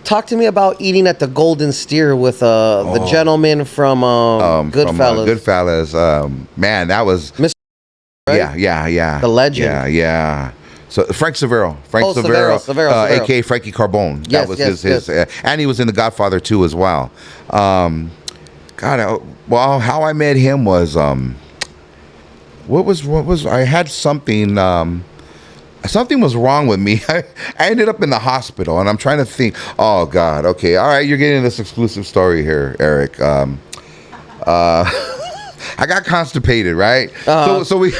Talk to me about eating at the Golden Steer with the gentleman from Goodfellas. Goodfellas. Man, that was Mr. Right? Yeah. The legend. Yeah. So Frank Sivero, Sivero. aka Frankie Carbone. Yes, that was his and he was in The Godfather 2 as well. How I met him was what was I had something something was wrong with me. I ended up in the hospital, and I'm trying to think. Oh God, okay, all right, you're getting this exclusive story here, Eric. I got constipated, right? So we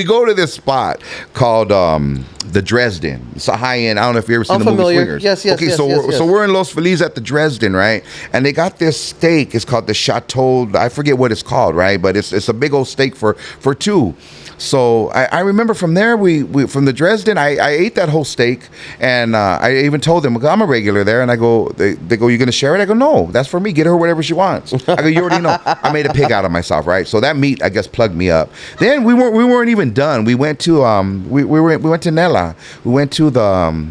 go to this spot called the Dresden. It's a high end. I don't know if you ever seen the movie Swingers. Yes. Okay, so we're in Los Feliz at the Dresden, right? And they got this steak. It's called the Chateau. I forget what it's called, right? But it's a big old steak for two. So I remember from there, we from the Dresden, I ate that whole steak, and I even told them, I'm a regular there, and I go, they go, you gonna share it? I go, no, that's for me. Get her whatever she wants. I go, you already know. I made a pig out of myself, right? So that meat, I guess, plugged me up. Then we weren't even done. We went to we went to Nella. We went to the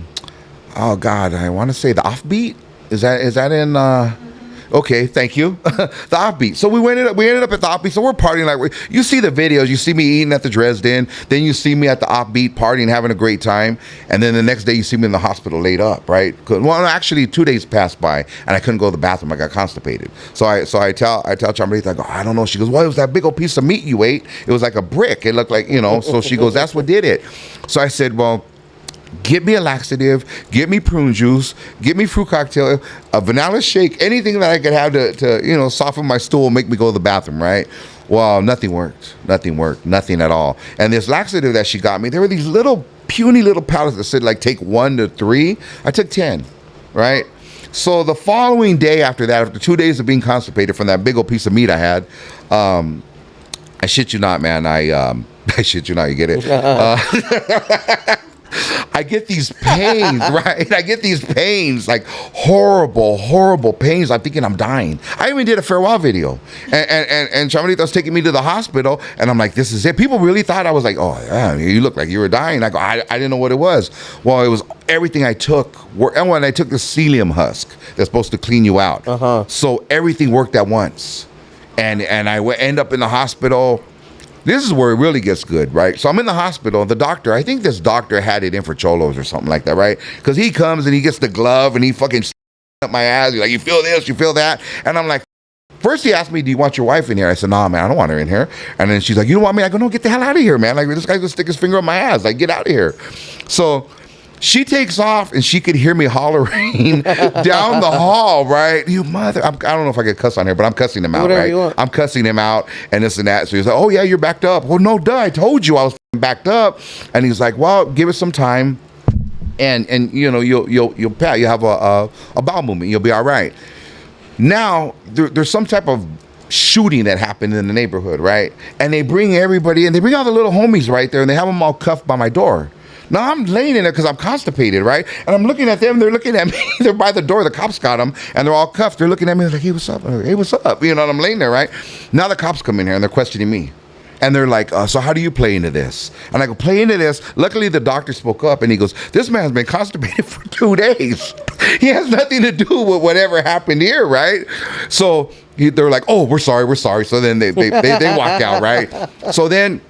oh God, I want to say the Offbeat. Is that in? Okay, thank you. The Offbeat. So we ended up at the Offbeat. So we're partying like you see the videos. You see me eating at the Dresden. Then you see me at the Offbeat partying, having a great time. And then the next day you see me in the hospital laid up, right? Well, actually 2 days passed by and I couldn't go to the bathroom. I got constipated. So I tell Chamarita, I go, I don't know. She goes, well, it was that big old piece of meat you ate. It was like a brick. It looked like, So she goes, that's what did it. So I said, well, get me a laxative, get me prune juice, get me fruit cocktail, a vanilla shake, anything that I could have to soften my stool and make me go to the bathroom, right? Well, nothing worked, nothing at all. And this laxative that she got me, there were these little puny little pellets that said like take 1 to 3. I took 10, right? So the following day after that, after 2 days of being constipated from that big old piece of meat I had, I shit you not, man, I shit you not, you get it? I get these pains, right? I get these pains, like horrible pains. I'm thinking I'm dying. I even did a farewell video, and Chamarita's taking me to the hospital, and I'm like, this is it. People really thought I was like, oh yeah, you look like you were dying. I go, I didn't know what it was. Well, it was everything I took. And when I took the psyllium husk, that's supposed to clean you out. So everything worked at once, and I end up in the hospital. This is where it really gets good, right? So I'm in the hospital. The doctor, I think this doctor had it in for cholos or something like that, right? Because he comes and he gets the glove and he fucking up my ass. He's like, you feel this, you feel that? And I'm like, first he asked me, do you want your wife in here? I said, nah, man, I don't want her in here. And then she's like, you don't want me? I go, no, get the hell out of here, man. Like, this guy's gonna stick his finger up my ass. Like, get out of here. So she takes off, and she could hear me hollering down the hall, right? You mother! I don't know if I could cuss on here, but I'm cussing him out, whatever right? You want. I'm cussing him out, and this and that. So he's like, "Oh yeah, you're backed up." Well, no, duh, I told you I was backed up. And he's like, "Well, give it some time, and you'll pass. You have a bowel movement. You'll be all right." Now there's some type of shooting that happened in the neighborhood, right? And they bring everybody in. They bring all the little homies right there, and they have them all cuffed by my door. Now I'm laying in there because I'm constipated, right? And I'm looking at them. They're looking at me. They're by the door. The cops got them, and they're all cuffed. They're looking at me like, "Hey, what's up? Hey, what's up?" And I'm laying there, right? Now the cops come in here and they're questioning me, and they're like, "So how do you play into this?" And I go, "Play into this." Luckily, the doctor spoke up, and he goes, "This man's been constipated for 2 days. He has nothing to do with whatever happened here, right?" So they're like, "Oh, we're sorry." So then they walk out, right? So then.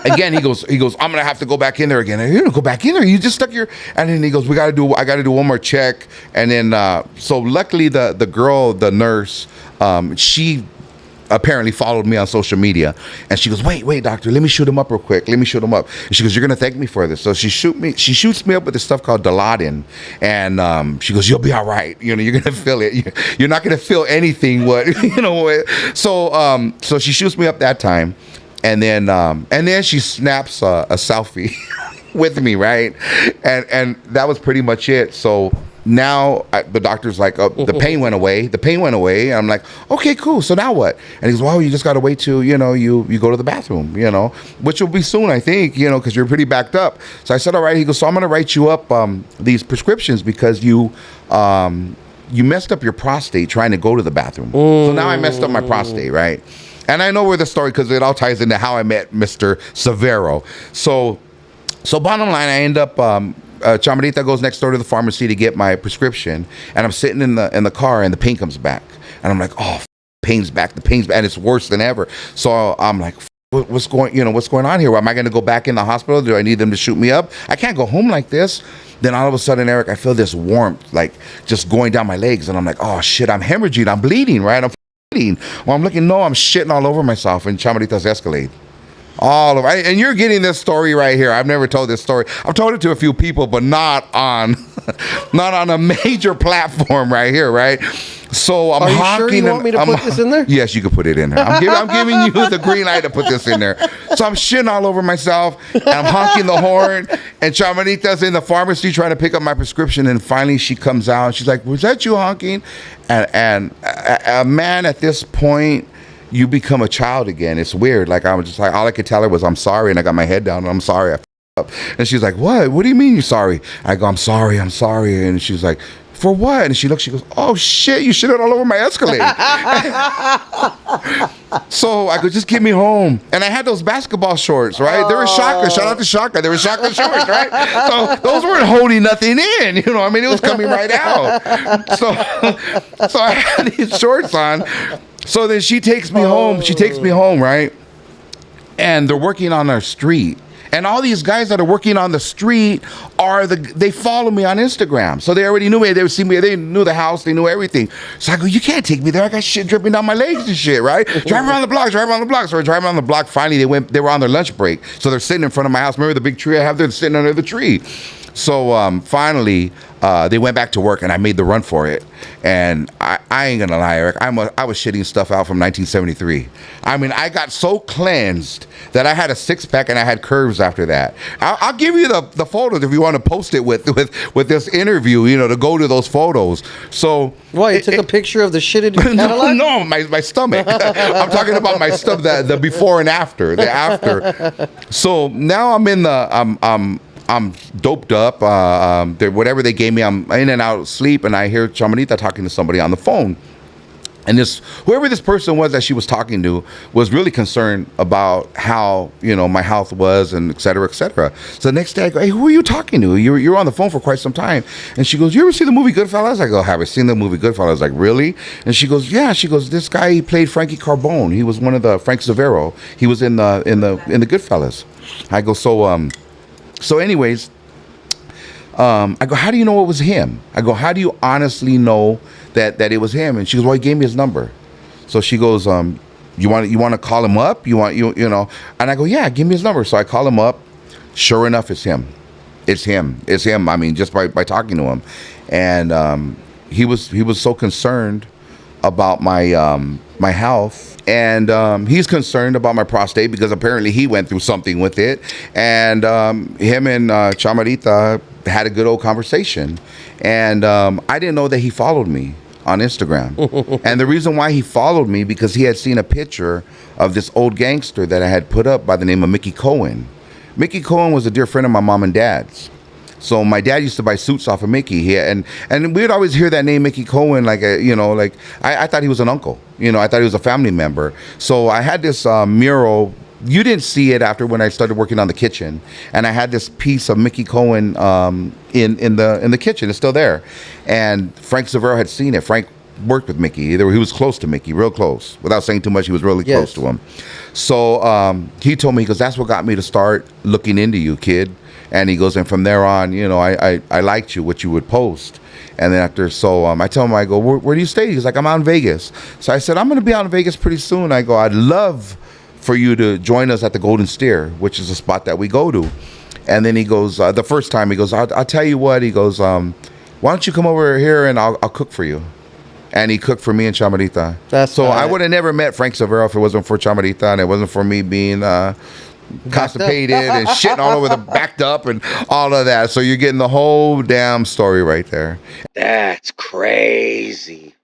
Again, he goes, I'm gonna have to go back in there again. And you don't go back in there. You just stuck your. And then he goes, I got to do one more check. And then, so luckily the girl, the nurse, she apparently followed me on social media, and she goes, wait, doctor, let me shoot him up real quick. And she goes, you're gonna thank me for this. So she shoots me up with this stuff called Dilaudid, and she goes, you'll be all right. You're gonna feel it. You're not gonna feel anything. So she shoots me up that time. And then she snaps a selfie with me, right? And that was pretty much it. So now the doctor's like, the pain went away. And I'm like, okay, cool. So now what? And he goes, well, you just got to wait till, you go to the bathroom, which will be soon, I think, because you're pretty backed up. So I said, all right. He goes, so I'm going to write you up these prescriptions because you messed up your prostate trying to go to the bathroom. So now I messed up my prostate, right? And I know where the story, because it all ties into how I met Mr. Sivero. So bottom line, I end up Chamarita goes next door to the pharmacy to get my prescription, and I'm sitting in the car, and the pain comes back, and I'm like, oh, pain's back, and it's worse than ever. So I'm like, what's going on here? Am I going to go back in the hospital? Do I need them to shoot me up? I can't go home like this. Then all of a sudden, Eric, I feel this warmth, like just going down my legs, and I'm like, oh shit, I'm hemorrhaging, I'm bleeding, right? I'm bleeding. Well, I'm looking, no, I'm shitting all over myself in Chamarita's Escalade. All of and you're getting this story right here. I've never told this story. I've told it to a few people, but not on a major platform right here, right? So I'm honking. Are you sure you want me to put this in there? Yes, you can put it in there. I'm giving you the green light to put this in there. So I'm shitting all over myself, and I'm honking the horn, and Chamarita's in the pharmacy trying to pick up my prescription, and finally she comes out, and she's like, was that you honking? And a man at this point, you become a child again. It's weird. Like, I was just like, all I could tell her was, I'm sorry. And I got my head down, and I'm sorry. I up. And she's like, what do you mean you're sorry? I go, I'm sorry. And she's like, for what? And she goes, oh shit, you shit all over my Escalade. So I go, just get me home. And I had those basketball shorts, right? They were Shaka. Shout out to Shaka. They were Shaka shorts, right? So those weren't holding nothing in, you know. I mean, it was coming right out. So I had these shorts on. So then she takes me home. She takes me home, right? And they're working on our street. And all these guys that are working on the street they follow me on Instagram. So they already knew me. They would see me. They knew the house. They knew everything. So I go, you can't take me there. I got shit dripping down my legs and shit, right? Drive around the block. So we're driving around the block. Finally, they were on their lunch break. So they're sitting in front of my house. Remember the big tree I have there? They're sitting under the tree. So finally, they went back to work, and I made the run for it. And I ain't gonna lie, Eric, I was shitting stuff out from 1973. I mean, I got so cleansed that I had a six-pack and I had curves after that. I'll give you the photos if you want to post it with this interview, you know, to go to those photos. So what, you took a picture of the shit in your Cadillac? No, my stomach. I'm talking about my stomach, the before and after, the after. So now I'm in I'm doped up. Whatever they gave me, I'm in and out of sleep, and I hear Chamarita talking to somebody on the phone. And whoever this person was that she was talking to was really concerned about how, you know, my health was, and et cetera, et cetera. So the next day I go, hey, who are you talking to? You're on the phone for quite some time. And she goes, you ever see the movie Goodfellas? I go, have I seen the movie Goodfellas? Like, really? And she goes, yeah. She goes, this guy, he played Frankie Carbone. He was one of the Frank Sivero. He was in the Goodfellas. I go, so anyways, I go, how do you know it was him? I go, how do you honestly know that it was him? And she goes, well, he gave me his number. So she goes, you want to call him up? You know? And I go, yeah, give me his number. So I call him up. Sure enough, it's him. It's him. I mean, just by talking to him. And he was so concerned about my health. And he's concerned about my prostate because apparently he went through something with it. And him and Chamarita had a good old conversation. And I didn't know that he followed me on Instagram. And the reason why he followed me, because he had seen a picture of this old gangster that I had put up by the name of Mickey Cohen. Mickey Cohen was a dear friend of my mom and dad's. So my dad used to buy suits off of Mickey, and we'd always hear that name, Mickey Cohen, like I thought he was an uncle, you know, I thought he was a family member. So I had this mural. You didn't see it after when I started working on the kitchen, and I had this piece of Mickey Cohen in the kitchen. It's still there, and Frank Sivero had seen it. Frank worked with Mickey. He was close to Mickey, real close. Without saying too much, he was really close to him. So he told me, he goes, that's what got me to start looking into you, kid. And he goes, and from there on, you know, I liked what you would post. And then after, I tell him, I go, where do you stay? He's like, I'm out in Vegas. So I said, I'm going to be out in Vegas pretty soon. I go, I'd love for you to join us at the Golden Steer, which is a spot that we go to. And then he goes, the first time, he goes, I'll tell you what. He goes, why don't you come over here and I'll cook for you. And he cooked for me and Chamarita. I would have never met Frank Sivero if it wasn't for Chamarita, and it wasn't for me being constipated and shitting all over the backed up and all of that. So you're getting the whole damn story right there. That's crazy.